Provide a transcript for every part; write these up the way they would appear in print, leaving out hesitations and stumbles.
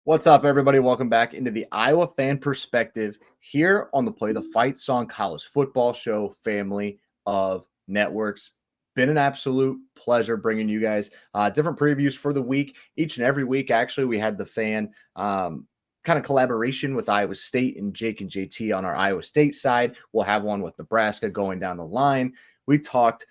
What's up, everybody? Welcome back into the Iowa Fan Perspective here on the Play the Fight Song College Football Show family of networks. Been an absolute pleasure bringing you guys different previews for the week. Each and every week, actually, we had the fan kind of collaboration with Iowa State and Jake and JT on our Iowa State side. We'll have one with Nebraska going down the line. We talked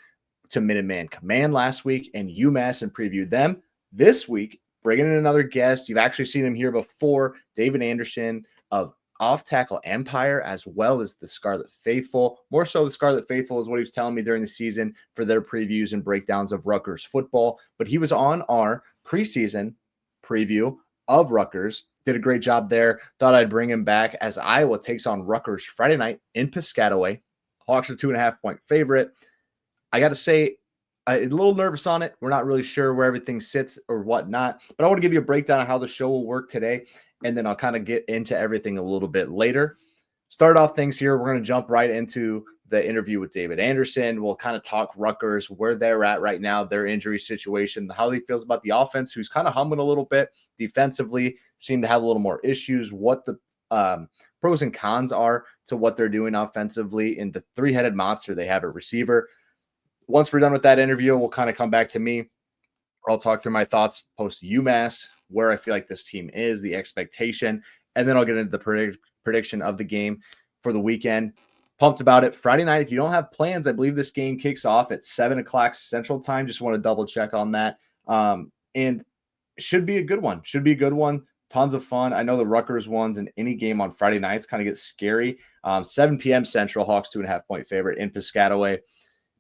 to Minuteman Command last week and UMass and previewed them. This week, bringing in another guest. You've actually seen him here before, David Anderson of Off Tackle Empire, as well as the Scarlet Faithful. More so the Scarlet Faithful is what he was telling me during the season for their previews and breakdowns of Rutgers football. But he was on our preseason preview of Rutgers. Did a great job there. Thought I'd bring him back as Iowa takes on Rutgers Friday night in Piscataway. Hawks are 2.5-point favorite. I got to say, a little nervous on it. We're not really sure where everything sits or whatnot, but I want to give you a breakdown of how the show will work today, and then I'll kind of get into everything a little bit later. Start off things here. We're going to jump right into the interview with David Anderson. We'll kind of talk Rutgers, where they're at right now, their injury situation, how he feels about the offense, who's kind of humming a little bit defensively, seem to have a little more issues, what the pros and cons are to what they're doing offensively, and the three-headed monster they have at receiver. Once we're done with that interview, we'll kind of come back to me. I'll talk through my thoughts post-UMass, where I feel like this team is, the expectation, and then I'll get into the prediction of the game for the weekend. Pumped about it. Friday night, if you don't have plans, I believe this game kicks off at 7 o'clock Central Time. Just want to double check on that. And should be a good one. Should be a good one. Tons of fun. I know the Rutgers ones and any game on Friday nights kind of gets scary. 7 p.m. Central, Hawks 2.5-point favorite in Piscataway.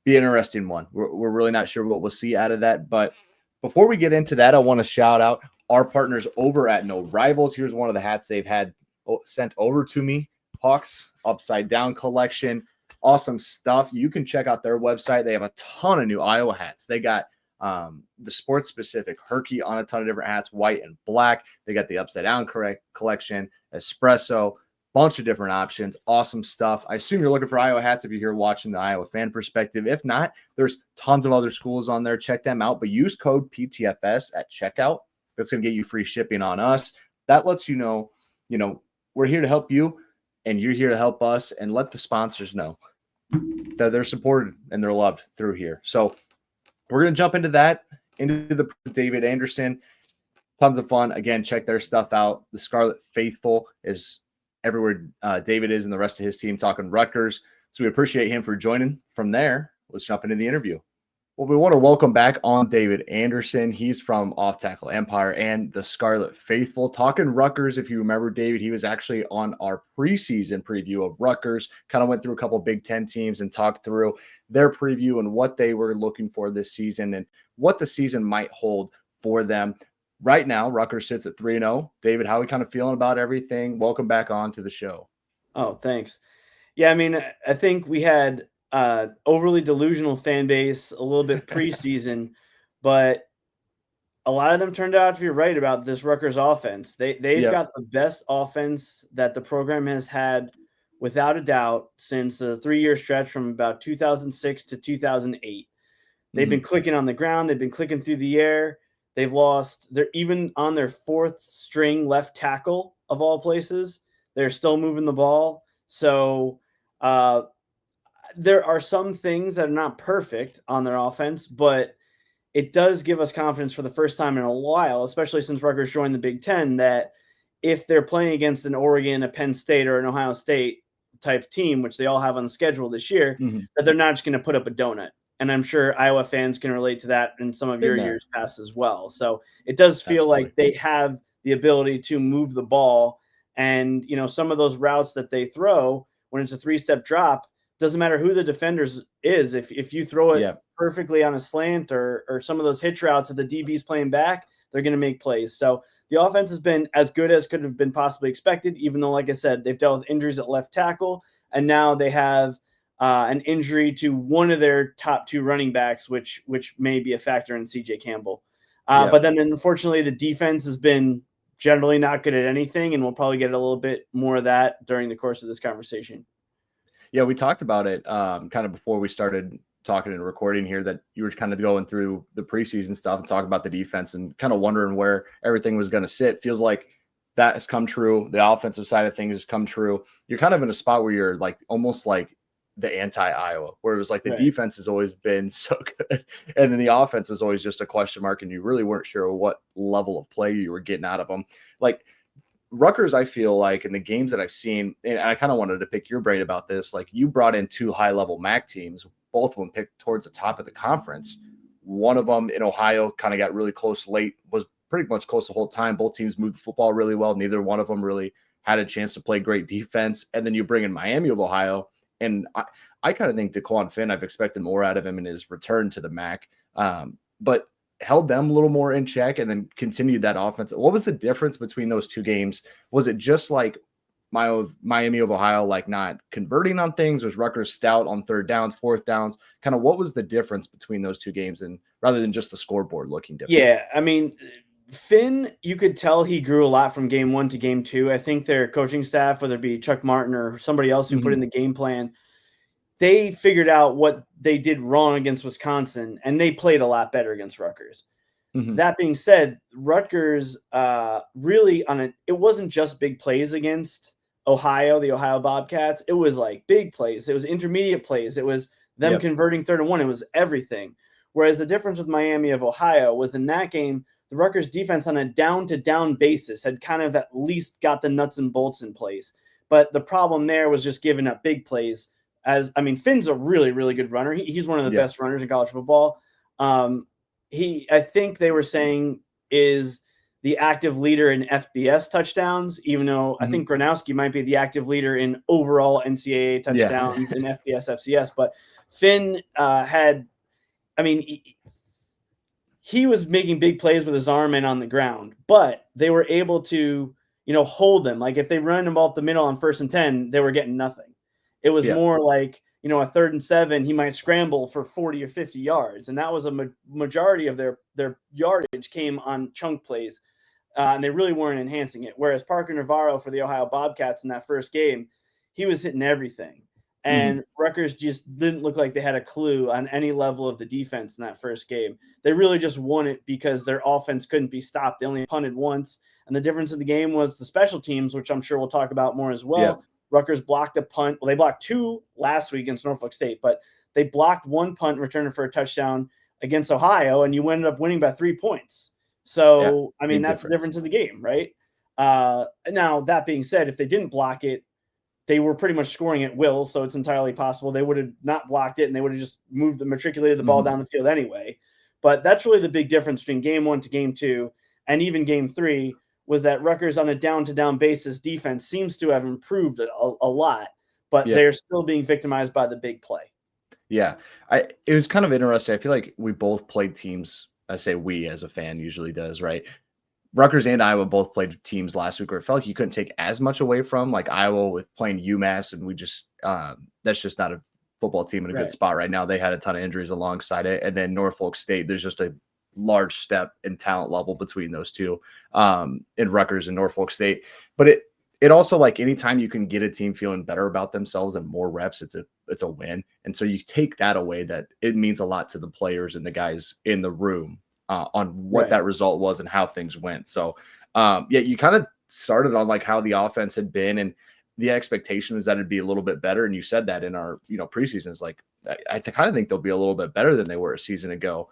Be an interesting one. We're really not sure what we'll see out of that. But before we get into that, I want to shout out our partners over at NoRivals. Here's one of the hats they've had sent over to me. Hawks Upside Down collection. Awesome stuff. You can check out their website. They have a ton of new Iowa hats. They got the sports-specific Herky on a ton of different hats, white and black. They got the Upside Down collection, espresso, bunch of different options. Awesome stuff. I assume you're looking for Iowa hats if you're here watching the Iowa Fan Perspective. If not, there's tons of other schools on there. Check them out, but use code PTFS at checkout. That's going to get you free shipping on us. That lets you know, we're here to help you and you're here to help us, and let the sponsors know that they're supported and they're loved through here. So we're going to jump into the David Anderson. Tons of fun. Again, check their stuff out. The Scarlet Faithful is everywhere David is and the rest of his team talking Rutgers. So we appreciate him for joining. From there, let's jump into the interview. Well, we want to welcome back on David Anderson. He's from Off Tackle Empire and the Scarlet Faithful. Talking Rutgers, if you remember, David, he was actually on our preseason preview of Rutgers. Kind of went through a couple of Big Ten teams and talked through their preview and what they were looking for this season and what the season might hold for them. Right now, Rutgers sits at 3-0. David, how are we kind of feeling about everything? Welcome back on to the show. Oh, thanks. Yeah, I mean, I think we had overly delusional fan base a little bit preseason, but a lot of them turned out to be right about this Rutgers offense. They've got the best offense that the program has had, without a doubt, since a 3-year stretch from about 2006 to 2008. They've been clicking on the ground. They've been clicking through the air. They've lost. They're even on their 4th string left tackle of all places. They're still moving the ball. So there are some things that are not perfect on their offense, but it does give us confidence for the first time in a while, especially since Rutgers joined the Big Ten, that if they're playing against an Oregon, a Penn State, or an Ohio State type team, which they all have on the schedule this year, that they're not just going to put up a donut. And I'm sure Iowa fans can relate to that in some of your years past as well. So it does feel like they have the ability to move the ball. And, some of those routes that they throw, when it's a 3-step drop, doesn't matter who the defenders is. If you throw it perfectly on a slant or some of those hitch routes that the DB's playing back, they're going to make plays. So the offense has been as good as could have been possibly expected, even though, like I said, they've dealt with injuries at left tackle, and now they have an injury to one of their top 2 running backs, which may be a factor in CJ Campbell. But then unfortunately, the defense has been generally not good at anything, and we'll probably get a little bit more of that during the course of this conversation. Yeah, we talked about it kind of before we started talking and recording here, that you were kind of going through the preseason stuff and talking about the defense and kind of wondering where everything was going to sit. Feels like that has come true. The offensive side of things has come true. You're kind of in a spot where you're like almost like the anti-Iowa, where it was like the defense has always been so good, and then the offense was always just a question mark, and you really weren't sure what level of play you were getting out of them. Like Rutgers, I feel like in the games that I've seen, and I kind of wanted to pick your brain about this, like you brought in 2 high-level MAC teams, both of them picked towards the top of the conference. One of them in Ohio kind of got really close late, was pretty much close the whole time. Both teams moved the football really well. Neither one of them really had a chance to play great defense. And then you bring in Miami of Ohio, and I kind of think DeQuan Finn, I've expected more out of him in his return to the MAC, but held them a little more in check and then continued that offense. What was the difference between those 2 games? Was it just like Miami of Ohio, like not converting on things? Was Rutgers stout on 3rd downs, 4th downs? Kind of what was the difference between those 2 games, and rather than just the scoreboard looking different? Yeah, I mean, Finn, you could tell he grew a lot from game 1 to game 2. I think their coaching staff, whether it be Chuck Martin or somebody else who put in the game plan, they figured out what they did wrong against Wisconsin, and they played a lot better against Rutgers. That being said, Rutgers really it wasn't just big plays against Ohio, the Ohio Bobcats. It was like big plays. It was intermediate plays. It was them converting 3rd and 1. It was everything. Whereas the difference with Miami of Ohio was in that game, the Rutgers defense on a down-to-down basis had kind of at least got the nuts and bolts in place. But the problem there was just giving up big plays. Finn's a really, really good runner. He's one of the best runners in college football. I think they were saying is the active leader in FBS touchdowns, even though I think Gronowski might be the active leader in overall NCAA touchdowns in FBS, FCS. But Finn he was making big plays with his arm and on the ground, but they were able to, hold them. Like if they run the ball up the middle on 1st and 10, they were getting nothing. It was more like, a 3rd and 7, he might scramble for 40 or 50 yards. And that was a majority of their yardage came on chunk plays. And they really weren't enhancing it. Whereas Parker Navarro for the Ohio Bobcats in that first game, he was hitting everything. And Rutgers just didn't look like they had a clue on any level of the defense in that first game. They really just won it because their offense couldn't be stopped. They only punted once. And the difference in the game was the special teams, which I'm sure we'll talk about more as well. Yeah. Rutgers blocked a punt. Well, they blocked 2 last week against Norfolk State, but they blocked 1 punt returning for a touchdown against Ohio, and you ended up winning by 3 points. So, that's the difference in the game, right? Now, that being said, if they didn't block it, they were pretty much scoring at will, so it's entirely possible they would have not blocked it, and they would have just matriculated the ball down the field anyway. But that's really the big difference between game 1 to game 2 and even game 3, was that Rutgers on a down-to-down basis defense seems to have improved a lot, but they're still being victimized by the big play. Yeah. It was kind of interesting. I feel like we both played teams. I say we as a fan usually does, right? Rutgers and Iowa both played teams last week where it felt like you couldn't take as much away from, like Iowa with playing UMass, and we just that's just not a football team in a good spot right now. They had a ton of injuries alongside it. And then Norfolk State, there's just a large step in talent level between those two in Rutgers and Norfolk State. But it also, like, anytime you can get a team feeling better about themselves and more reps, it's a win. And so you take that away, that it means a lot to the players and the guys in the room on what that result was and how things went. So you kind of started on like how the offense had been, and the expectation is that it'd be a little bit better. And you said that in our preseason, is like, I kind of think they'll be a little bit better than they were a season ago.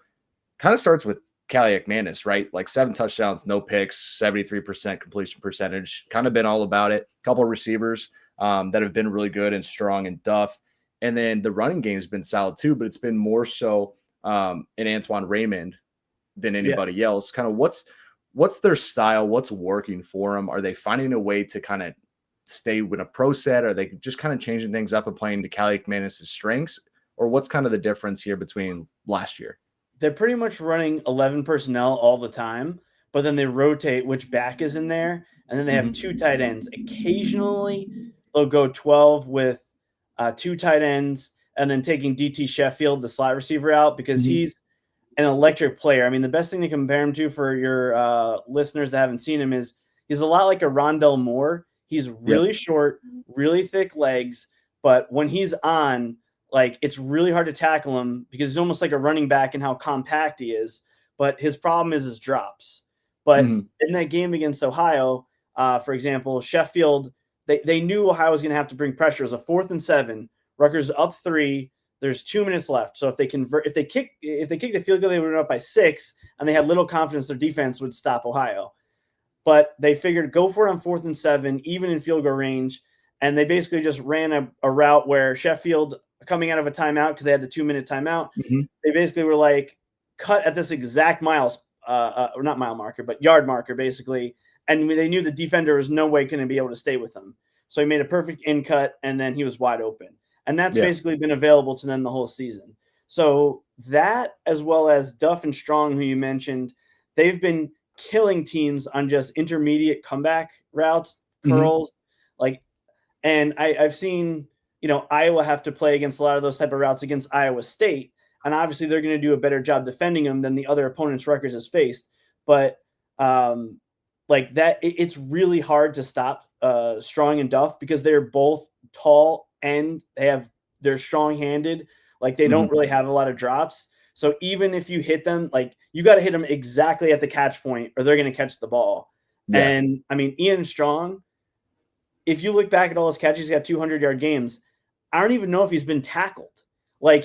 Kind of starts with Callie McManus, right? Like 7 touchdowns, no picks, 73% completion percentage, kind of been all about it. A couple of receivers that have been really good and strong, and Duff. And then the running game has been solid too, but it's been more so in Antoine Raymond than anybody else. Kind of what's their style? What's working for them? Are they finding a way to kind of stay with a pro set? Are they just kind of changing things up and playing to Callie McManus' strengths? Or what's kind of the difference here between last year? They're pretty much running 11 personnel all the time, but then they rotate which back is in there. And then they have 2 tight ends. Occasionally they'll go 12 with 2 tight ends, and then taking DT Sheffield, the slot receiver, out because he's an electric player. I mean, the best thing to compare him to for your listeners that haven't seen him is he's a lot like a Rondell Moore. He's really short, really thick legs, but when he's on, like, it's really hard to tackle him because he's almost like a running back in how compact he is. But his problem is his drops. But in that game against Ohio, For example, Sheffield, they knew Ohio was going to have to bring pressure. It was a 4th and 7. Rutgers up 3. There's 2 minutes left. So if they kick the field goal, they would up by 6, and they had little confidence their defense would stop Ohio. But they figured go for it on 4th and 7, even in field goal range. And they basically just ran a route where Sheffield, coming out of a timeout because they had the 2-minute timeout, they basically were like, cut at this exact or not mile marker, but yard marker, basically. And they knew the defender was no way going to be able to stay with them. So he made a perfect in cut, and then he was wide open. And that's basically been available to them the whole season. So that, as well as Duff and Strong, who you mentioned, they've been killing teams on just intermediate comeback routes, curls, and I've seen, Iowa have to play against a lot of those type of routes against Iowa State. And obviously they're going to do a better job defending them than the other opponents Rutgers has faced. But it's really hard to stop Strong and Duff because they're both tall and they're strong-handed. Like, they don't really have a lot of drops. So even if you hit them, you got to hit them exactly at the catch point or they're going to catch the ball. Yeah. And I mean, Ian Strong, if you look back at all his catches, he's got 200-yard games. I don't even know if he's been tackled.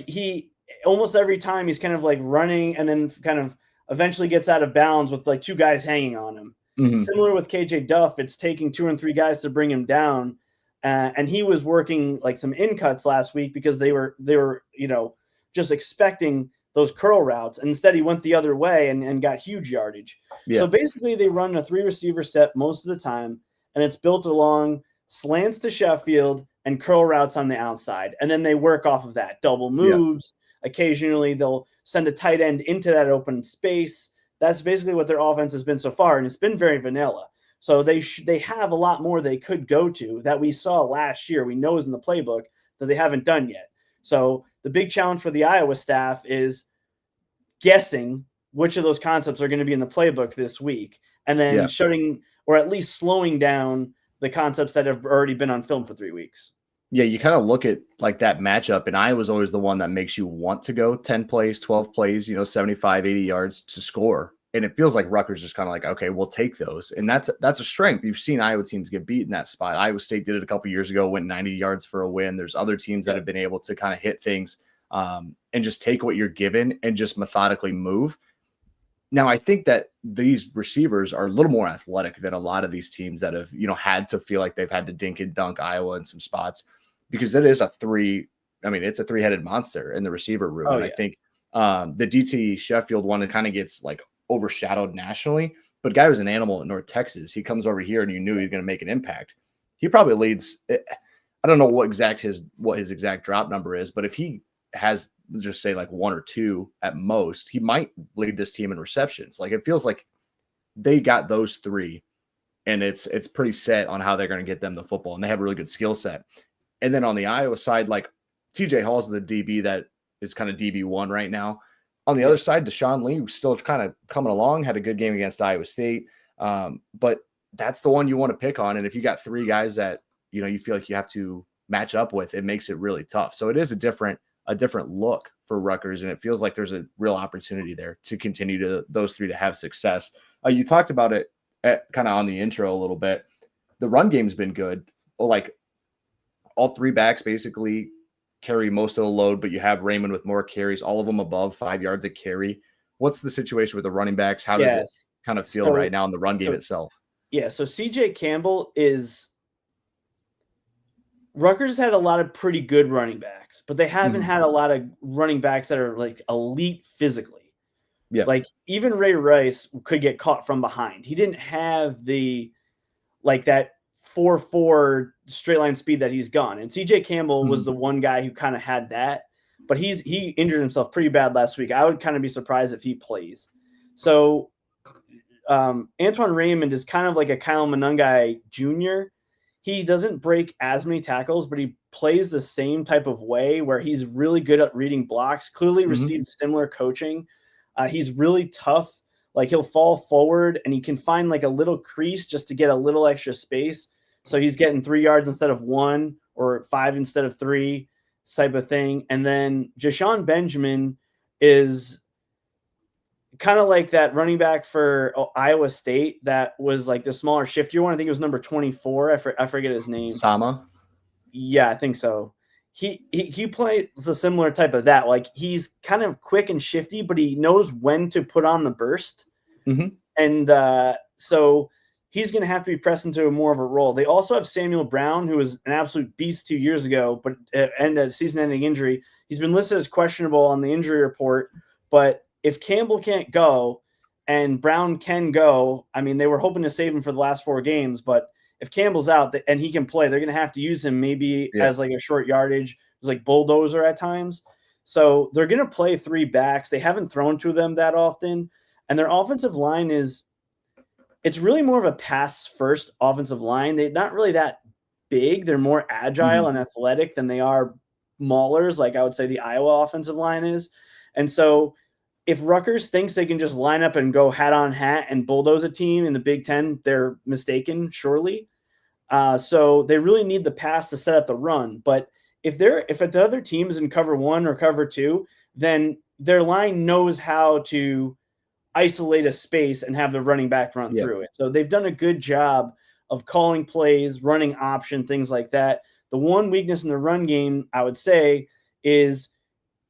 He almost every time he's kind of running and then kind of eventually gets out of bounds with 2 guys hanging on him. Similar with KJ Duff, it's taking 2 and 3 guys to bring him down. And he was working some in cuts last week because they were just expecting those curl routes. And instead he went the other way and got huge yardage. Yeah. So basically they run a 3 receiver set most of the time, and it's built along slants to Sheffield and curl routes on the outside. And then they work off of that. Double moves. Yeah. Occasionally they'll send a tight end into that open space. That's basically what their offense has been so far. And it's been very vanilla. So they have a lot more they could go to that we saw last year. We know is in the playbook that they haven't done yet. So the big challenge for the Iowa staff is guessing which of those concepts are going to be in the playbook this week, and then shutting or at least slowing down the concepts that have already been on film for 3 weeks. Yeah, you kind of look at that matchup, and Iowa's always the one that makes you want to go 10 plays, 12 plays, 75, 80 yards to score. And it feels like Rutgers is kind of okay, we'll take those. And that's a strength. You've seen Iowa teams get beat in that spot. Iowa State did it a couple years ago, went 90 yards for a win. There's other teams that have been able to kind of hit things and just take what you're given and just methodically move. Now, I think that these receivers are a little more athletic than a lot of these teams that have, had to feel like they've had to dink and dunk Iowa in some spots, because it is it's a 3-headed monster in the receiver room. And I think the DT Sheffield one, it kind of gets overshadowed nationally, but guy was an animal at North Texas. He comes over here and you knew he was going to make an impact. He probably leads. I don't know what his exact drop number is, but if he has just say 1 or 2 at most, he might lead this team in receptions. It feels like they got those 3 and it's pretty set on how they're going to get them the football, and they have a really good skill set. And then on the Iowa side, TJ Hall's the DB that is kind of DB1 right now. On the other side, Deshaun Lee was still kind of coming along, had a good game against Iowa State. But that's the one you want to pick on. And if you got 3 guys that, you feel like you have to match up with, it makes it really tough. So it is a different look for Rutgers. And it feels like there's a real opportunity there to continue to those 3 to have success. You talked about it kind of on the intro a little bit. The run game's been good. All 3 backs basically carry most of the load, but you have Raymond with more carries, all of them above 5 yards a carry. What's the situation with the running backs? How does it kind of feel right now in the run game itself? Yeah, so CJ Campbell Rutgers had a lot of pretty good running backs, but they haven't had a lot of running backs that are elite physically. Yeah. Even Ray Rice could get caught from behind. He didn't have the that 4.4 straight line speed that he's gone. And CJ Campbell was the one guy who kind of had that, but he injured himself pretty bad last week. I would kind of be surprised if he plays. So Antoine Raymond is kind of like a Kyle Monungai Jr. He doesn't break as many tackles, but he plays the same type of way where he's really good at reading blocks, clearly received similar coaching. He's really tough. He'll fall forward and he can find a little crease just to get a little extra space. So he's getting 3 yards instead of 1 or 5 instead of 3 type of thing. And then Jashawn Benjamin is kind of like that running back for Iowa State that was like the smaller, shiftier one. I think it was number 24. I forget his name. Sama. Yeah, I think so. He plays a similar type of that. Like he's kind of quick and shifty, but he knows when to put on the burst. Mm-hmm. And so he's going to have to be pressed into more of a role. They also have Samuel Brown, who was an absolute beast 2 years ago, but ended a season-ending injury. He's been listed as questionable on the injury report, but if Campbell can't go and Brown can go, I mean, they were hoping to save him for the last 4 games, but if Campbell's out and he can play, they're going to have to use him maybe as like a short yardage, as like bulldozer at times. So they're going to play 3 backs. They haven't thrown to them that often. And their offensive line it's really more of a pass-first offensive line. They're not really that big. They're more agile and athletic than they are maulers, like I would say the Iowa offensive line is. And so if Rutgers thinks they can just line up and go hat on hat and bulldoze a team in the Big Ten, they're mistaken, surely. So they really need the pass to set up the run. But if the other team is in cover 1 or cover 2, then their line knows how to isolate a space and have the running back run through it. So they've done a good job of calling plays, running option, things like that. The one weakness in the run game, I would say, is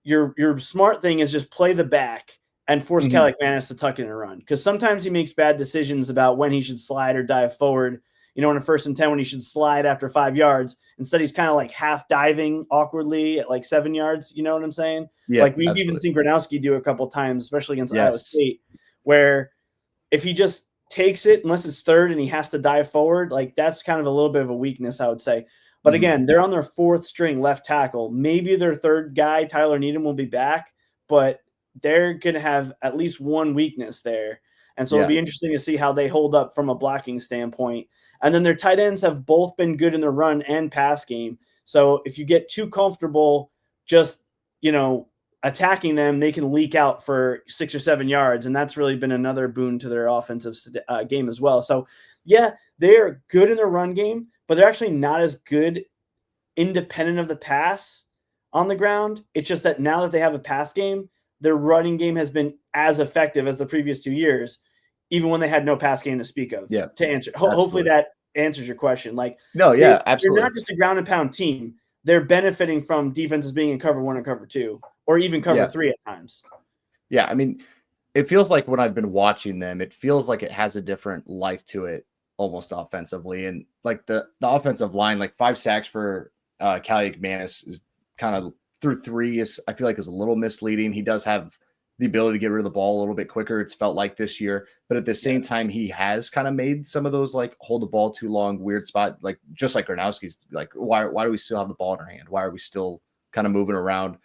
your smart thing is just play the back and force Cal McManus to tuck in a run. Because sometimes he makes bad decisions about when he should slide or dive forward. In a 1st and 10 when he should slide after 5 yards. Instead, he's kind of like half diving awkwardly at like 7 yards. You know what I'm saying? Yeah, like we've even seen Gronowski do a couple times, especially against Iowa State, where if he just takes it, unless it's 3rd and he has to dive forward, like that's kind of a little bit of a weakness, I would say. But again, they're on their 4th string left tackle. Maybe their 3rd guy, Tyler Needham, will be back, but they're going to have at least one weakness there. And so it'll be interesting to see how they hold up from a blocking standpoint. And then their tight ends have both been good in the run and pass game. So if you get too comfortable just, attacking them, they can leak out for 6 or 7 yards. And that's really been another boon to their offensive game as well. So, yeah, they're good in their run game, but they're actually not as good independent of the pass on the ground. It's just that now that they have a pass game, their running game has been as effective as the previous 2 years, even when they had no pass game to speak of. Yeah. To answer, hopefully that answers your question. Like, absolutely. They're not just a ground and pound team. They're benefiting from defenses being in cover 1 and cover 2, or even cover 3 at times. Yeah, I mean, it feels like when I've been watching them, it feels like it has a different life to it, almost offensively. And like the offensive line, like 5 sacks for Cal McManus is kind of through 3 I feel like is a little misleading. He does have the ability to get rid of the ball a little bit quicker. It's felt like this year, but at the same time, he has kind of made some of those like hold the ball too long, weird spot, like just like Gronowski's like, why do we still have the ball in our hand? Why are we still kind of moving around?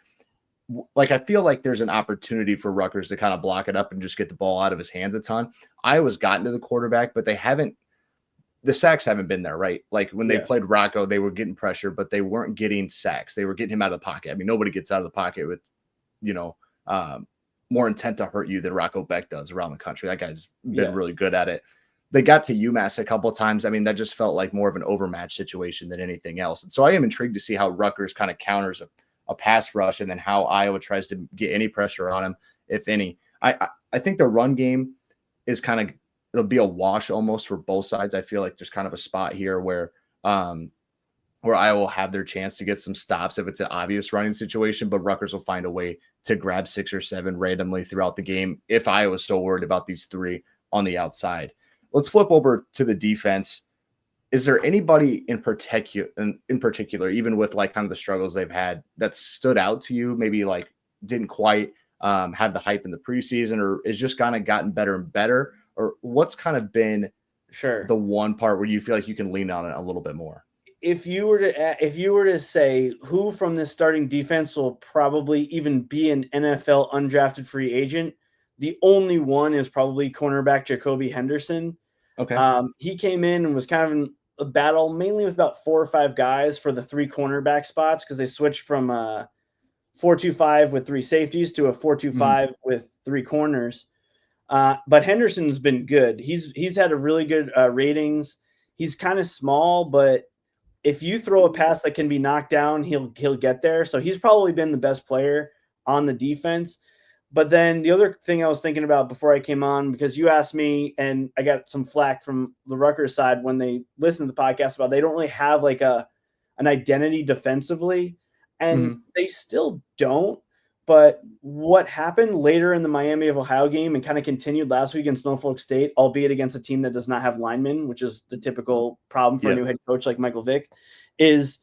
Like, I feel like there's an opportunity for Rutgers to kind of block it up and just get the ball out of his hands a ton. Iowa's gotten to the quarterback, but the sacks haven't been there, right? Like when they played Rocco, they were getting pressure, but they weren't getting sacks. They were getting him out of the pocket. I mean, nobody gets out of the pocket with, more intent to hurt you than Rocco Beck does around the country. That guy's been really good at it. They got to UMass a couple of times. I mean, that just felt like more of an overmatched situation than anything else. And so I am intrigued to see how Rutgers kind of counters a pass rush and then how Iowa tries to get any pressure on him, if any. I think the run game is kind of, it'll be a wash almost for both sides. I feel like there's kind of a spot here where Iowa will have their chance to get some stops if it's an obvious running situation, but Rutgers will find a way to grab 6 or 7 randomly throughout the game if Iowa's still worried about these 3 on the outside. Let's flip over to the defense. Is there anybody in particular, even with like kind of the struggles they've had, that stood out to you, maybe like didn't quite have the hype in the preseason, or is just kind of gotten better and better? Or what's kind of been the one part where you feel like you can lean on it a little bit more? If you were to say who from this starting defense will probably even be an NFL undrafted free agent, the only one is probably cornerback Jacoby Henderson. Okay. He came in and was kind of in a battle mainly with about 4 or 5 guys for the 3 cornerback spots, because they switched from 4-2-5 with 3 safeties to a 4-2-5 with 3 corners. But Henderson's been good. He's had a really good ratings. He's kind of small, but if you throw a pass that can be knocked down, he'll get there. So he's probably been the best player on the defense. But then the other thing I was thinking about before I came on, because you asked me, and I got some flack from the Rutgers side when they listened to the podcast about they don't really have like an identity defensively, and they still don't. But what happened later in the Miami of Ohio game and kind of continued last week against Norfolk State, albeit against a team that does not have linemen, which is the typical problem for a new head coach like Michael Vick, is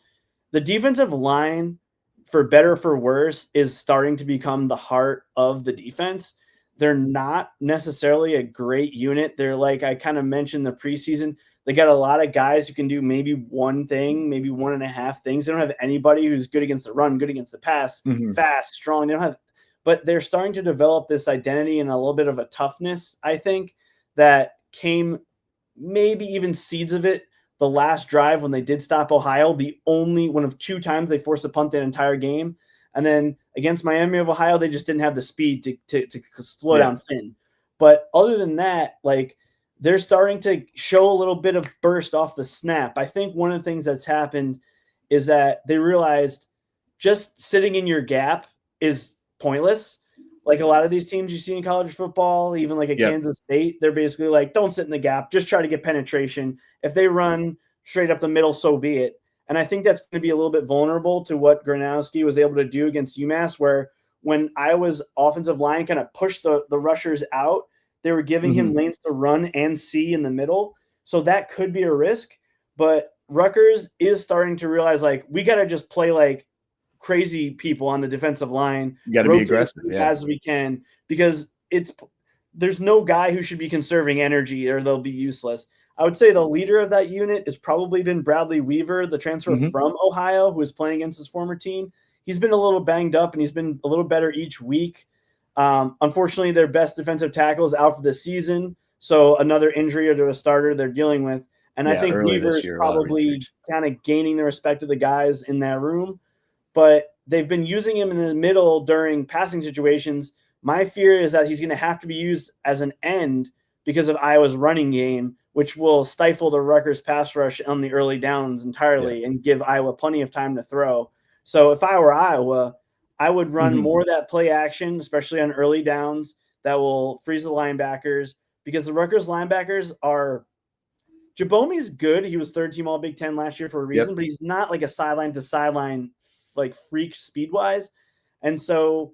the defensive line, for better or for worse, is starting to become the heart of the defense. They're not necessarily a great unit. They're like I kind of mentioned the preseason. They got a lot of guys who can do maybe one thing, maybe one and a half things. They don't have anybody who's good against the run, good against the pass, fast, strong. They don't have, but they're starting to develop this identity and a little bit of a toughness, I think, that came maybe even seeds of it the last drive when they did stop Ohio, the only one of 2 times they forced a punt that entire game. And then against Miami of Ohio, they just didn't have the speed to slow down Finn. But other than that, like, they're starting to show a little bit of burst off the snap. I think one of the things that's happened is that they realized just sitting in your gap is pointless. Like a lot of these teams you see in college football, even like a Kansas State, they're basically like, don't sit in the gap, just try to get penetration. If they run straight up the middle, so be it. And I think that's going to be a little bit vulnerable to what Gronowski was able to do against UMass, where when Iowa's offensive line kind of pushed the rushers out, they were giving him lanes to run and see in the middle. So that could be a risk. But Rutgers is starting to realize, like, we got to just play like crazy people on the defensive line. You got to be aggressive as we can, because there's no guy who should be conserving energy or they'll be useless. I would say the leader of that unit has probably been Bradley Weaver, the transfer from Ohio, who is playing against his former team. He's been a little banged up and he's been a little better each week. Unfortunately, their best defensive tackle is out for the season, so another injury or to a starter they're dealing with. And I think Weaver is probably kind of gaining the respect of the guys in that room. But they've been using him in the middle during passing situations. My fear is that he's going to have to be used as an end because of Iowa's running game, which will stifle the Rutgers pass rush on the early downs entirely and give Iowa plenty of time to throw. So if I were Iowa, I would run more of that play action, especially on early downs, that will freeze the linebackers, because the Rutgers linebackers are – Jabomi's good. He was third team All Big Ten last year for a reason, but he's not like a sideline to sideline like freak speed-wise. And so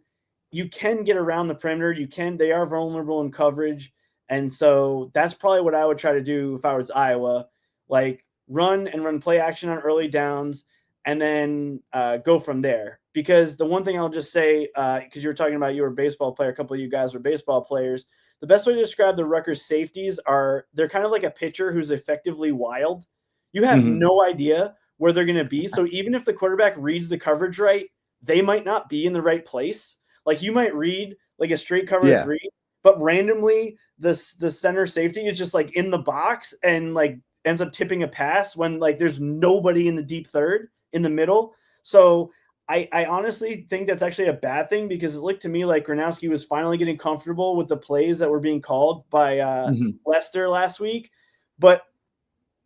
you can get around the perimeter. They are vulnerable in coverage. And so that's probably what I would try to do if I was Iowa, like run play action on early downs and then go from there. Because the one thing I'll just say, because you were talking about you were a baseball player, a couple of you guys were baseball players, the best way to describe the Rutgers safeties are they're kind of like a pitcher who's effectively wild. You have no idea where they're going to be. So even if the quarterback reads the coverage right, they might not be in the right place. Like you might read like a straight cover 3, but randomly the center safety is just like in the box and like ends up tipping a pass when like there's nobody in the deep third in the middle. So I honestly think that's actually a bad thing, because it looked to me like Gronowski was finally getting comfortable with the plays that were being called by Lester last week. But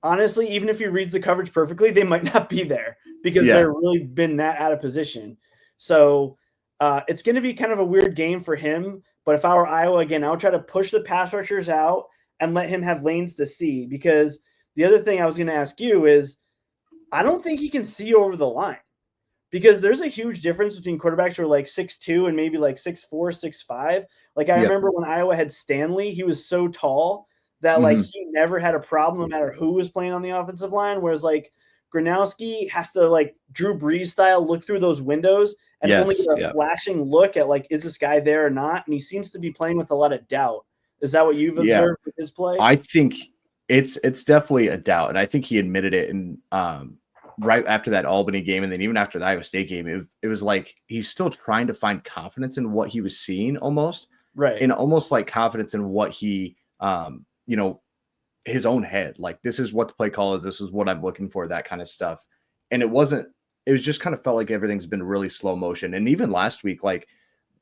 honestly, even if he reads the coverage perfectly, they might not be there because they're really been that out of position. So it's going to be kind of a weird game for him. But if I were Iowa, again, I would try to push the pass rushers out and let him have lanes to see. Because the other thing I was going to ask you is, I don't think he can see over the line, because there's a huge difference between quarterbacks who are like 6'2" and maybe like 6'4", 6'5". Like I remember when Iowa had Stanley, he was so tall that like he never had a problem no matter who was playing on the offensive line. Whereas like Gronowski has to, like Drew Brees style, look through those windows and only get a flashing look at like, is this guy there or not? And he seems to be playing with a lot of doubt. Is that what you've observed with his play? I think it's definitely a doubt. And I think he admitted it in right after that Albany game. And then even after the Iowa State game, it was like, he's still trying to find confidence in what he was seeing almost. Right. And almost like confidence in what he, his own head, like, this is what the play call is. This is what I'm looking for, that kind of stuff. And it was just kind of felt like everything's been really slow motion. And even last week, like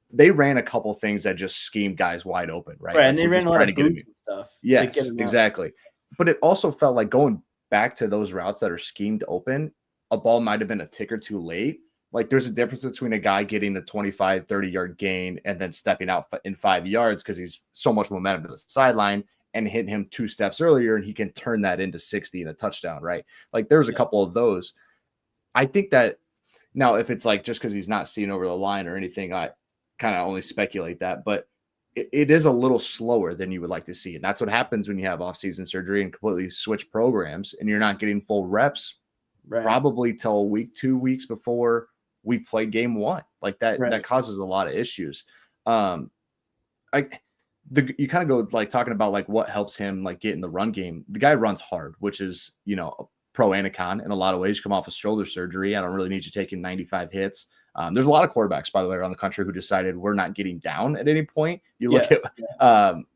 they ran a couple things that just schemed guys wide open. Right. Right. Like, and they ran a lot of boots and stuff. Yes, exactly. But it also felt like going back to those routes that are schemed open, a ball might've been a tick or two late. Like there's a difference between a guy getting a 25, 30-yard gain and then stepping out in 5 yards because he's so much momentum to the sideline and hitting him 2 steps earlier, and he can turn that into 60 and a touchdown, right? Like there's a couple of those. I think that now if it's like just because he's not seeing over the line or anything, I kind of only speculate that, but it is a little slower than you would like to see. And that's what happens when you have off-season surgery and completely switch programs and you're not getting full reps probably till a week, 2 weeks before we play game 1. Like that causes a lot of issues. You kind of go like talking about like what helps him like get in the run game. The guy runs hard, which is, a pro and a con in a lot of ways. You come off a shoulder surgery. I don't really need you taking 95 hits. There's a lot of quarterbacks, by the way, around the country who decided we're not getting down at any point. You look at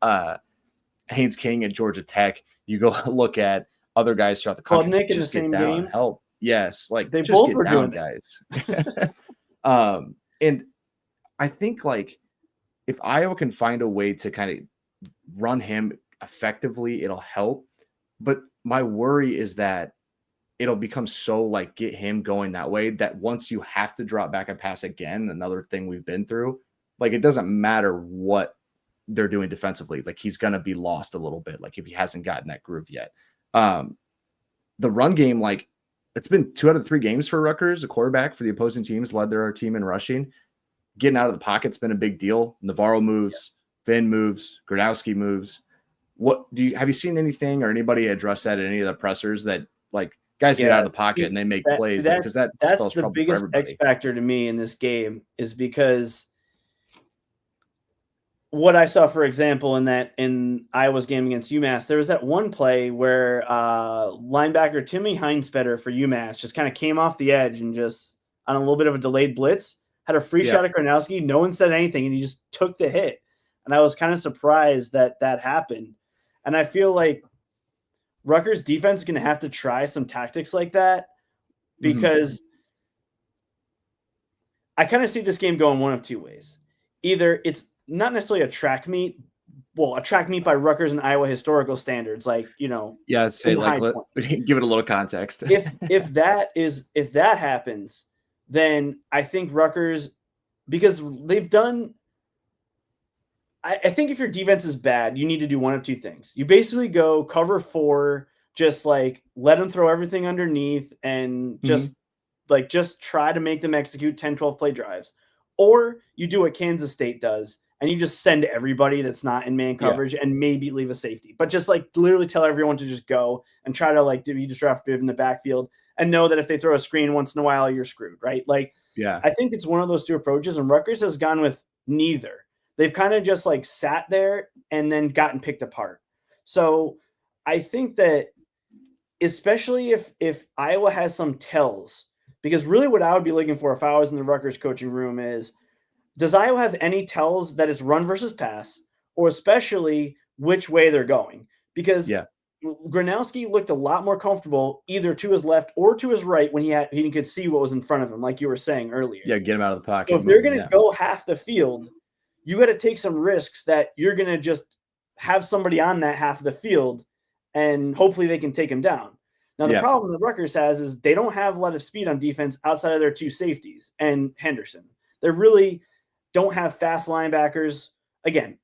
Haynes King at Georgia Tech. You go look at other guys throughout the country. Nick in the same game. Help. Yes, like they just both get were down, doing guys. And I think like if Iowa can find a way to kind of run him effectively, it'll help. But my worry is that it'll become so like get him going that way that once you have to drop back and pass again, another thing we've been through, like it doesn't matter what they're doing defensively. Like he's going to be lost a little bit. Like if he hasn't gotten that groove yet. The run game, like it's been 2 out of 3 games for Rutgers. The quarterback for the opposing teams led their team in rushing. Getting out of the pocket's been a big deal. Navarro moves, Finn moves, Gradowski moves. What have you seen anything or anybody address that in any of the pressers that like guys get out of the pocket and they make plays? Because that's the biggest X factor to me in this game is because what I saw, for example, in Iowa's game against UMass, there was that one play where linebacker Timmy Heinspetter for UMass just kind of came off the edge and just on a little bit of a delayed blitz, had a free shot at Gronowski. No one said anything, and he just took the hit. And I was kind of surprised that happened. And I feel like Rutgers defense is going to have to try some tactics like that because I kind of see this game going one of 2 ways. Either it's not necessarily a track meet by Rutgers and Iowa historical standards, like, say like give it a little context. if that happens, then I think Rutgers, because they've done, I think if your defense is bad, you need to do one of 2 things. You basically go cover 4, just like let them throw everything underneath and just try to make them execute 10, 12 play drives. Or you do what Kansas State does and you just send everybody that's not in man coverage and maybe leave a safety. But just like literally tell everyone to just go and try to like be disruptive in the backfield and know that if they throw a screen once in a while, you're screwed, right? Like, I think it's one of those 2 approaches, and Rutgers has gone with neither. They've kind of just like sat there and then gotten picked apart. So I think that especially if Iowa has some tells, because really what I would be looking for if I was in the Rutgers coaching room is, does Iowa have any tells that it's run versus pass, or especially which way they're going? Because Gronowski looked a lot more comfortable either to his left or to his right when he could see what was in front of him, like you were saying earlier. Yeah, get him out of the pocket. So if they're going to go half the field, you got to take some risks that you're going to just have somebody on that half of the field and hopefully they can take him down. Now, the problem that Rutgers has is they don't have a lot of speed on defense outside of their 2 safeties and Henderson. They really don't have fast linebackers, again,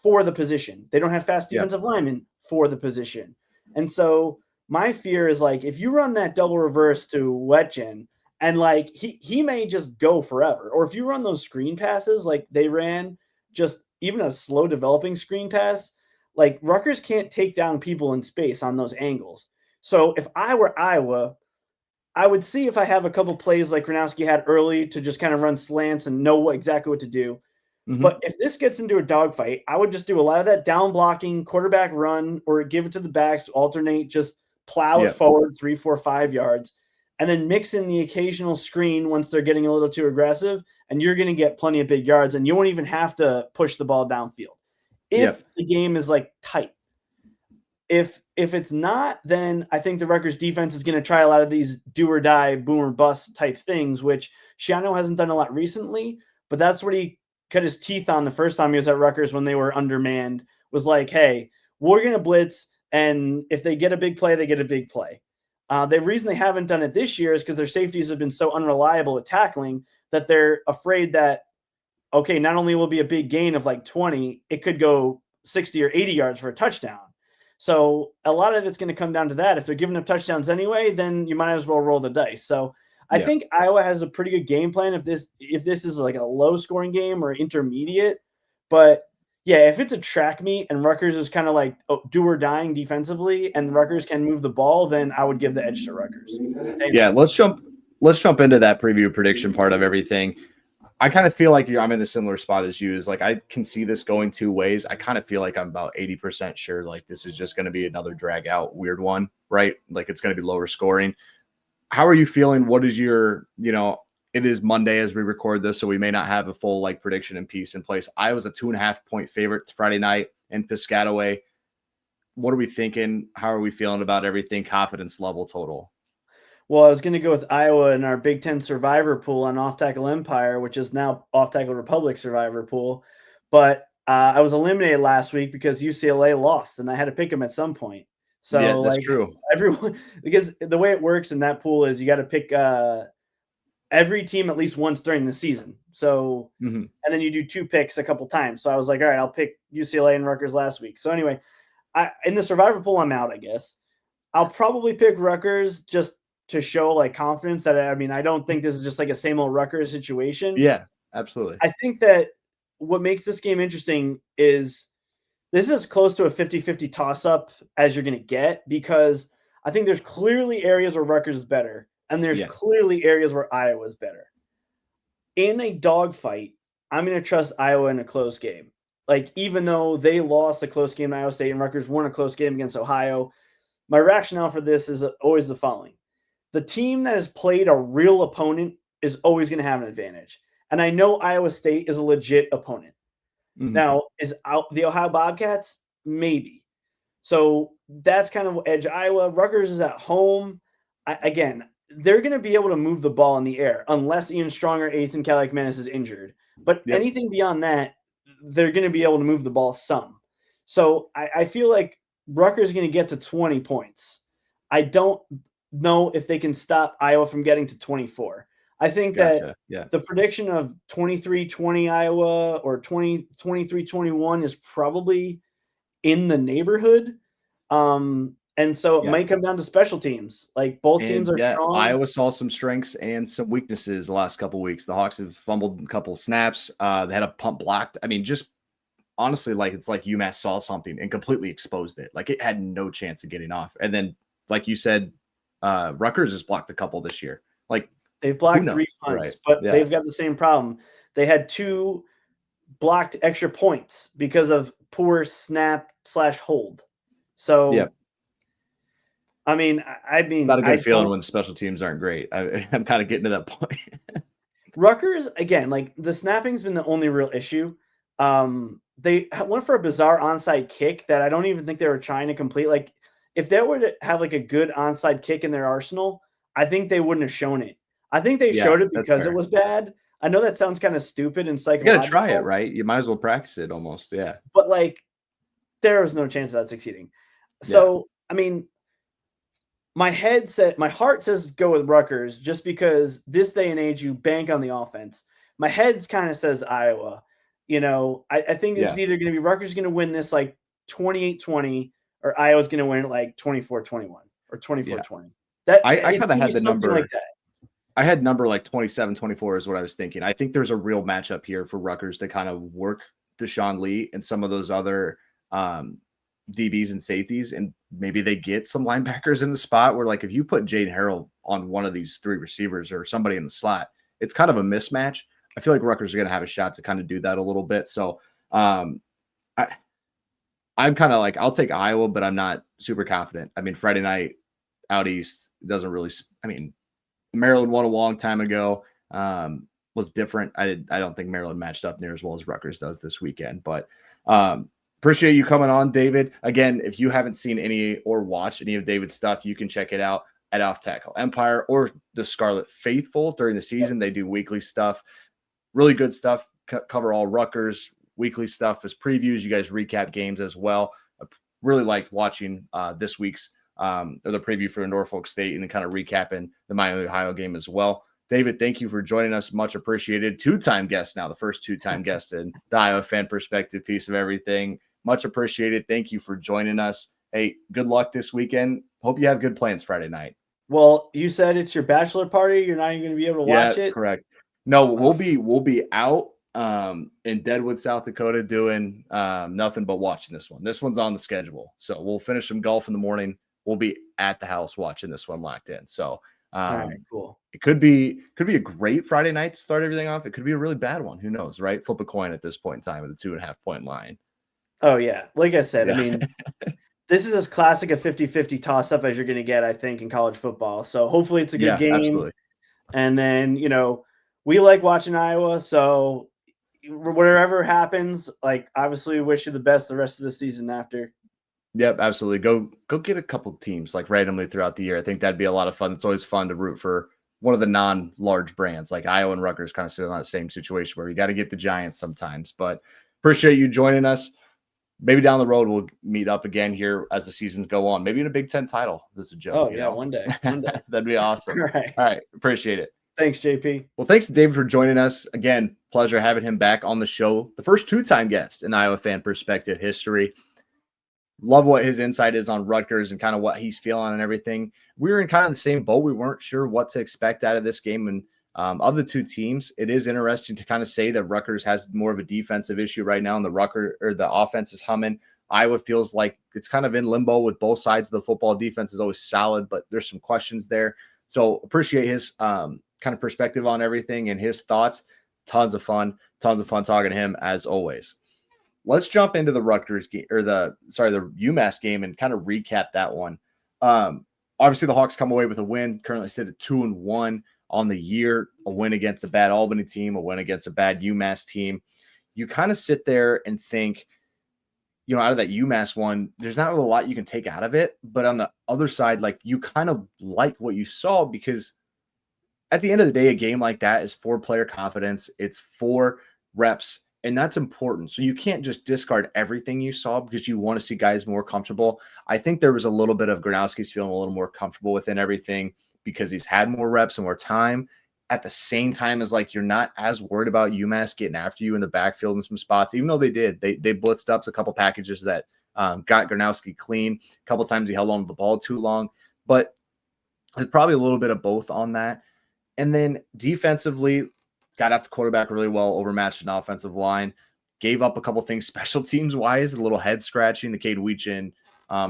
for the position. They don't have fast defensive linemen for the position. And so my fear is like, if you run that double reverse to Wetjen, and like he may just go forever. Or if you run those screen passes like they ran, just even a slow developing screen pass, like Rutgers can't take down people in space on those angles. So if I were Iowa, I would see if I have a couple plays like Gronowski had early to just kind of run slants and know exactly what to do. But if this gets into a dogfight, I would just do a lot of that down blocking, quarterback run, or give it to the backs, alternate, just plow it forward 3, 4, 5 yards. And then mix in the occasional screen once they're getting a little too aggressive, and you're going to get plenty of big yards, and you won't even have to push the ball downfield. If the game is like tight. If it's not, then I think the Rutgers defense is going to try a lot of these do or die, boom or bust type things, which Shiano hasn't done a lot recently, but that's what he cut his teeth on the first time he was at Rutgers when they were undermanned, was like, hey, we're going to blitz, and if they get a big play, they get a big play. The reason they haven't done it this year is because their safeties have been so unreliable at tackling that they're afraid that, okay, not only will it be a big gain of like 20, it could go 60 or 80 yards for a touchdown. So a lot of it's going to come down to that. If they're giving up touchdowns anyway, then you might as well roll the dice. So I think Iowa has a pretty good game plan if this is like a low scoring game or intermediate. But yeah, if it's a track meet and Rutgers is kind of like do or dying defensively and Rutgers can move the ball, then I would give the edge to Rutgers. Yeah, let's jump into that preview prediction part of everything. I kind of feel like I'm in a similar spot as you. Is like I can see this going two ways. I kind of feel like I'm about 80% sure like this is just going to be another drag out weird one, right? Like it's going to be lower scoring. How are you feeling? What is your, it is Monday as we record this, so we may not have a full like prediction and piece in place. I was a 2.5 point favorite Friday night in Piscataway. What are we thinking? How are we feeling about everything? Confidence level total. Well, I was going to go with Iowa in our Big Ten survivor pool on Off Tackle Empire, which is now Off Tackle Republic survivor pool. But I was eliminated last week because UCLA lost, and I had to pick them at some point. So yeah, that's true. Everyone, because the way it works in that pool is you got to pick every team at least once during the season. So, and then you do 2 picks a couple times. So I was like, all right, I'll pick UCLA and Rutgers last week. So anyway, in the survivor pool, I'm out, I guess. I'll probably pick Rutgers just to show like confidence that, I don't think this is just like a same old Rutgers situation. Yeah, absolutely. I think that what makes this game interesting is this is as close to a 50-50 toss-up as you're going to get, because I think there's clearly areas where Rutgers is better, and there's clearly areas where Iowa is better. In a dogfight, I'm going to trust Iowa in a close game. Like, even though they lost a close game to Iowa State and Rutgers won a close game against Ohio, my rationale for this is always the following. The team that has played a real opponent is always going to have an advantage. And I know Iowa State is a legit opponent. Now, is the Ohio Bobcats? Maybe. So that's kind of edge Iowa. Rutgers is at home. Again, they're going to be able to move the ball in the air unless Ian Strong or Ethan Kaliakmanis is injured. But anything beyond that, they're going to be able to move the ball some. So I feel like Rutgers is going to get to 20 points. I don't know if they can stop Iowa from getting to 24. I think that the prediction of 23-20 Iowa or 23-21 is probably in the neighborhood. And so it might come down to special teams. Like both teams are strong. Iowa saw some strengths and some weaknesses the last couple of weeks. The Hawks have fumbled a couple of snaps. They had a punt blocked. Just honestly, like it's like UMass saw something and completely exposed it. Like it had no chance of getting off. And then, like you said, Rutgers has blocked a couple this year. Like they've blocked 3 punts, but they've got the same problem. They had 2 blocked extra points because of poor snap/hold. So, it's not a good feeling when special teams aren't great. I'm kind of getting to that point. Rutgers, again, like the snapping's been the only real issue. They went for a bizarre onside kick that I don't even think they were trying to complete. Like, if they were to have like a good onside kick in their arsenal, I think they wouldn't have shown it. I think they showed it because it was bad. I know that sounds kind of stupid and psychological. You got to try it, right? You might as well practice it almost, But like, there was no chance of that succeeding. So, my heart says go with Rutgers just because this day and age you bank on the offense. My head kind of says Iowa. I think it's either going to be Rutgers going to win this like 28-20 or Iowa's going to win it like 24-21 or 24-20. That I kind of had the number like that. I had number like 27-24 is what I was thinking. I think there's a real matchup here for Rutgers to kind of work Deshaun Lee and some of those other DBs and safeties, and maybe they get some linebackers in the spot where, like, if you put Jaden Harrell on one of these 3 receivers or somebody in the slot, it's kind of a mismatch. I feel like Rutgers are going to have a shot to kind of do that a little bit. So I'm kind of like, I'll take Iowa, but I'm not super confident. Friday night out east doesn't really, Maryland won a long time ago, was different. I don't think Maryland matched up near as well as Rutgers does this weekend, but appreciate you coming on, David. Again, if you haven't seen any or watched any of David's stuff, you can check it out at Off Tackle Empire or the Scarlet Faithful during the season. They do weekly stuff, really good stuff, cover all Rutgers, weekly stuff as previews. You guys recap games as well. I really liked watching this week's or the preview for Norfolk State, and then kind of recapping the Miami, Ohio game as well. David, thank you for joining us. Much appreciated. Two-time guest now, the first two-time guest in the Iowa fan perspective piece of everything. Much appreciated. Thank you for joining us. Hey, good luck this weekend. Hope you have good plans Friday night. Well, you said it's your bachelor party. You're not even going to be able to watch it? Correct. No, we'll be out in Deadwood, South Dakota, doing nothing but watching this one. This one's on the schedule. So we'll finish some golf in the morning. We'll be at the house watching this one locked in. So all right, cool. It could be a great Friday night to start everything off. It could be a really bad one. Who knows, right? Flip a coin at this point in time with a 2.5 point line. Oh, yeah. Like I said, I mean, this is as classic a 50-50 toss-up as you're going to get, I think, in college football. So hopefully it's a good game. Absolutely. And then, we like watching Iowa. So whatever happens, obviously we wish you the best the rest of the season after. Yep, absolutely. Go get a couple teams randomly throughout the year. I think that'd be a lot of fun. It's always fun to root for one of the non-large brands like Iowa and Rutgers kind of sit in that same situation where you got to get the Giants sometimes. But appreciate you joining us. Maybe down the road we'll meet up again here as the seasons go on. Maybe in a Big Ten title. This is a joke. Oh, yeah, one day. That'd be awesome. All right. Appreciate it. Thanks, JP. Well, thanks to David for joining us. Again, pleasure having him back on the show. The first two-time guest in Iowa fan perspective history. Love what his insight is on Rutgers and kind of what he's feeling and everything. We were in kind of the same boat. We weren't sure what to expect out of this game. And of the two teams, it is interesting to kind of say that Rutgers has more of a defensive issue right now, and the offense is humming. Iowa feels like it's kind of in limbo with both sides of the football. Defense is always solid, but there's some questions there. So appreciate his kind of perspective on everything and his thoughts. Tons of fun talking to him as always. Let's jump into the Rutgers game the UMass game and kind of recap that one. Obviously the Hawks come away with a win, currently sit at 2-1 on the year, a win against a bad Albany team, a win against a bad UMass team. You kind of sit there and think, out of that UMass one, there's not really a lot you can take out of it. But on the other side, you kind of like what you saw, because at the end of the day, a game like that is for player confidence. It's for reps, and that's important. So you can't just discard everything you saw because you want to see guys more comfortable. I think there was a little bit of Gronowski's feeling a little more comfortable within everything because he's had more reps and more time. At the same time as you're not as worried about UMass getting after you in the backfield in some spots, even though they did. They blitzed up a couple packages that got Gronowski clean. A couple times he held on to the ball too long, but there's probably a little bit of both on that. And then defensively, got after the quarterback really well, overmatched an offensive line, gave up a couple things special teams wise, a little head scratching. The Cade Weechin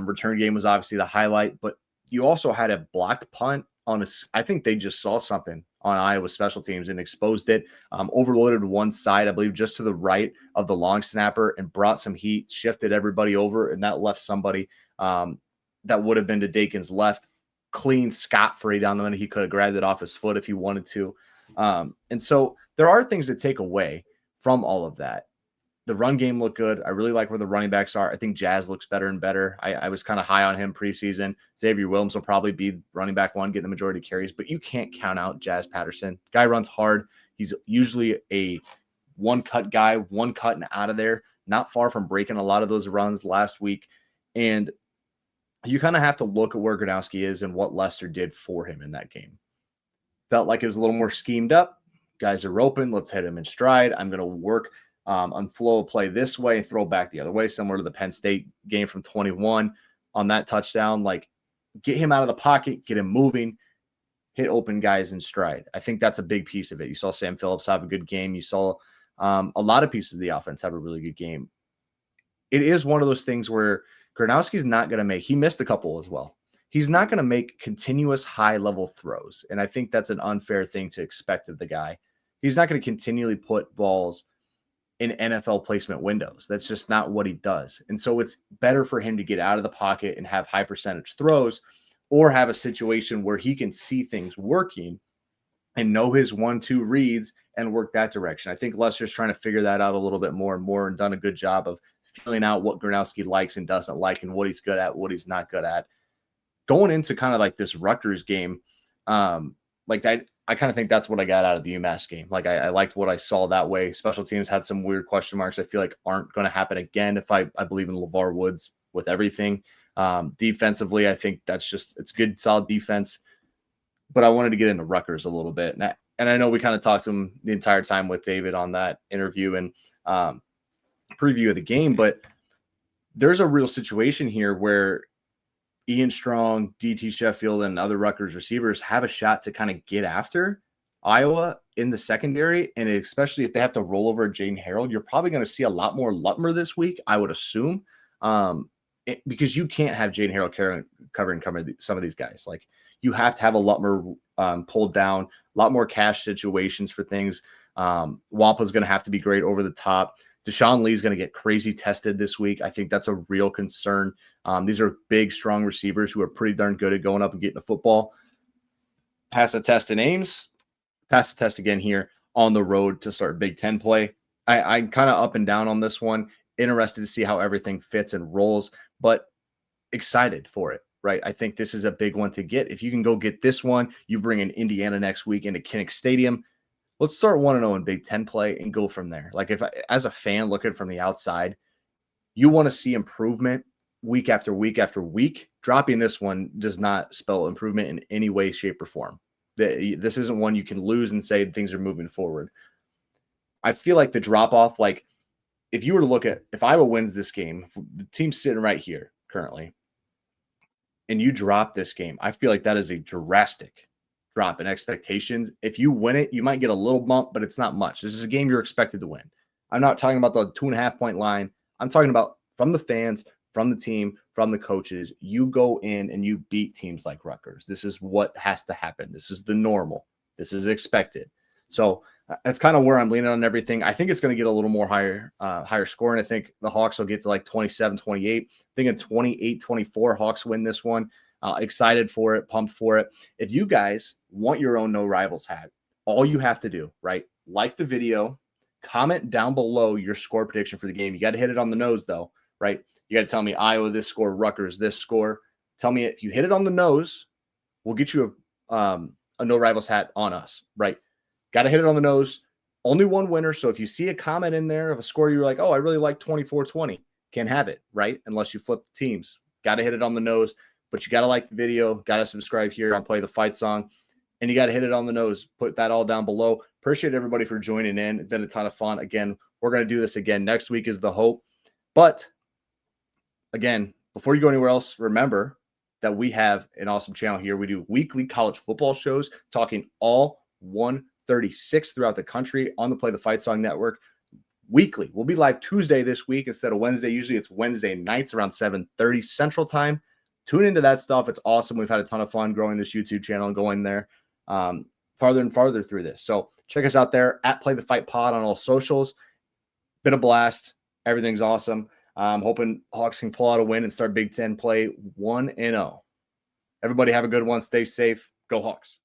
return game was obviously the highlight, but you also had a blocked punt on I think they just saw something on Iowa special teams and exposed it, overloaded one side, I believe just to the right of the long snapper, and brought some heat, shifted everybody over, and that left somebody that would have been to Dakin's left clean, scot-free down the minute. He could have grabbed it off his foot if he wanted to. And so there are things to take away from all of that. The run game looked good. I really like where the running backs are. I think Jazz looks better and better. I was kind of high on him preseason. Xavier Williams will probably be running back one, getting the majority of carries, but you can't count out Jazz Patterson. Guy runs hard. He's usually a one-cut guy, one cut and out of there, not far from breaking a lot of those runs last week. And you kind of have to look at where Gronowski is and what Lester did for him in that game. Felt like it was a little more schemed up. Guys are open. Let's hit him in stride. I'm going to work on flow play this way, throw back the other way, similar to the Penn State game from 21 on that touchdown. Get him out of the pocket, get him moving, hit open guys in stride. I think that's a big piece of it. You saw Sam Phillips have a good game. You saw a lot of pieces of the offense have a really good game. It is one of those things where Gronowski's not going to make – he missed a couple as well. He's not going to make continuous high-level throws, and I think that's an unfair thing to expect of the guy. He's not going to continually put balls in NFL placement windows. That's just not what he does. And so it's better for him to get out of the pocket and have high percentage throws, or have a situation where he can see things working and know his 1-2 reads and work that direction. I think Lester's trying to figure that out a little bit more and more, and done a good job of feeling out what Gronowski likes and doesn't like, and what he's good at, what he's not good at. Going into kind of this Rutgers game, I kind of think that's what I got out of the UMass game. I liked what I saw that way. Special teams had some weird question marks I feel like aren't going to happen again if I believe in LeVar Woods with everything. Defensively, I think it's good, solid defense. But I wanted to get into Rutgers a little bit. And I know we kind of talked to him the entire time with David on that interview and preview of the game, but there's a real situation here where Ian Strong, DT Sheffield, and other Rutgers receivers have a shot to kind of get after Iowa in the secondary. And especially if they have to roll over Jaden Harold, you're probably going to see a lot more Lutmer this week, I would assume, because you can't have Jaden Harold covering some of these guys. Like, you have to have a Lutmer pulled down, a lot more cash situations for things. Wampa's going to have to be great over the top. Deshaun Lee's going to get crazy tested this week. I think that's a real concern. These are big, strong receivers who are pretty darn good at going up and getting the football. Pass the test in Ames. Pass the test again here on the road to start Big Ten play. I'm kind of up and down on this one. Interested to see how everything fits and rolls, but excited for it, right? I think this is a big one to get. If you can go get this one, you bring in Indiana next week into Kinnick Stadium. Let's start 1-0 in Big Ten play and go from there. Like, if as a fan looking from the outside, you want to see improvement week after week after week, dropping this one does not spell improvement in any way, shape, or form. This isn't one you can lose and say things are moving forward. I feel like the drop-off, like, if you were to look at, if Iowa wins this game, the team's sitting right here currently, and you drop this game, I feel like that is a drastic drop in expectations. If you win it, you might get a little bump, but it's not much. This is a game you're expected to win. I'm not talking about the 2.5-point line. I'm talking about from the fans, from the team, from the coaches. You go in and you beat teams like Rutgers. This is what has to happen. This is the normal. This is expected. So that's kind of where I'm leaning on everything. I think it's going to get a little more higher scoring. I think the Hawks will get to like 27-28. Thinking 28-24 Hawks win this one. Excited for it, pumped for it. If you guys want your own NoRivals hat, all you have to do, right? Like the video, comment down below your score prediction for the game. You got to hit it on the nose, though, right? You got to tell me Iowa this score, Rutgers this score. Tell me if you hit it on the nose, we'll get you a NoRivals hat on us, right? Got to hit it on the nose. Only one winner. So if you see a comment in there of a score you're like, oh, I really like 24-20, can't have it, right? Unless you flip the teams. Got to hit it on the nose. But you got to like the video, got to subscribe here on Play the Fight Song, and you got to hit it on the nose. Put that all down below. Appreciate everybody for joining in. It's been a ton of fun. Again, we're going to do this again. Next week is the hope. But again, before you go anywhere else, remember that we have an awesome channel here. We do weekly college football shows talking all 136 throughout the country on the Play the Fight Song Network. Weekly. We'll be live Tuesday this week instead of Wednesday. Usually it's Wednesday nights around 7:30 Central Time. Tune into that stuff. It's awesome. We've had a ton of fun growing this YouTube channel and going there farther and farther through this. So check us out there at Play the Fight Pod on all socials. Been a blast. Everything's awesome. I'm hoping Hawks can pull out a win and start Big Ten play 1-0. Everybody have a good one. Stay safe. Go Hawks.